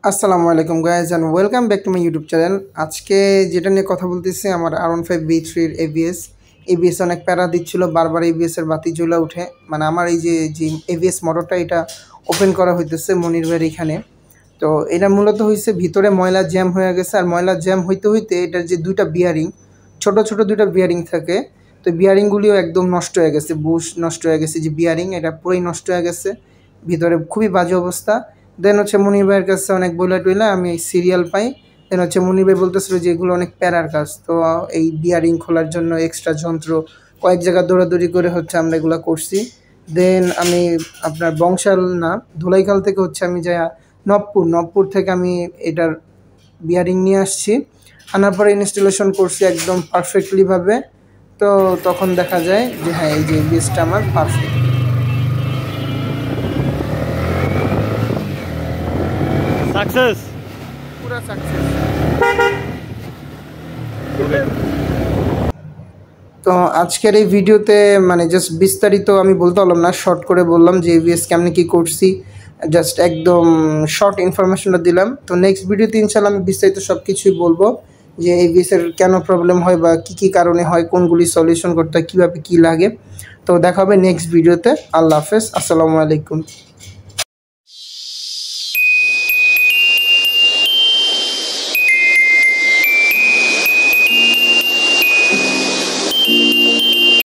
আসসালামু আলাইকুম guys and welcome back to my YouTube channel. আজকে যেটা নিয়ে কথা বলতেছি আমার R15V3 এবিএস অনেক প্যারা দিচ্ছিল, বারবার এবিএসের বাতি জ্বলে উঠে। মানে আমার এই যে এবিএস মোটরটা এটা ওপেন করা হইতেছে মনির ভাইয়ের এখানে। তো এটা মূলত হয়েছে ভিতরে ময়লা জ্যাম হয়ে গেছে, আর ময়লা জ্যাম হইতে হইতে এটার যে দুইটা বিয়ারিং, ছোট ছোট দুইটা বিয়ারিং থাকে, তো বিয়ারিংগুলিও একদম নষ্ট হয়ে গেছে, বুশ নষ্ট হয়ে গেছে, যে বিয়ারিং এটা পুরোই নষ্ট হয়ে গেছে, ভিতরে খুবই বাজে অবস্থা। দেন হচ্ছে মনির ভাইয়ের কাছে অনেক বইলা টইলা আমি সিরিয়াল পাই। দেন হচ্ছে মনির ভাই বলতেছিল যে এগুলো অনেক প্যারার কাজ, তো এই বিয়ারিং খোলার জন্য এক্সট্রা যন্ত্র কয়েক জায়গা দৌড়াদৌড়ি করে হচ্ছে আমরা এগুলো করছি। দেন আমি আপনার বংশাল না ধুলাইখাল থেকে হচ্ছে আমি যাই নবপুর থেকে আমি এটার বিয়ারিং নিয়ে আসছি, আনার পরে ইনস্টলেশন করছি একদম পারফেক্টলিভাবে। তো তখন দেখা যায় যে হ্যাঁ এই যে বেসটা আমার পারফেক্ট, সাকসেস পুরো সাকসেস। তো আজকের এই ভিডিওতে মানে জাস্ট বিস্তারিত আমি বলতে পারলাম না, শর্ট করে বললাম যে এবিএস কেমনে কী করছি, জাস্ট একদম শর্ট ইনফরমেশনটা দিলাম। তো নেক্সট ভিডিওতে ইনশাল্লাহ আমি বিস্তারিত সব কিছুই বলবো যে এবিএসের কেন প্রবলেম হয় বা কী কী কারণে হয়, কোনগুলি সলিউশন করতে হয়, কীভাবে কী লাগে। তো দেখা হবে নেক্সট ভিডিওতে। আল্লাহ হাফেজ, আসসালামু আলাইকুম।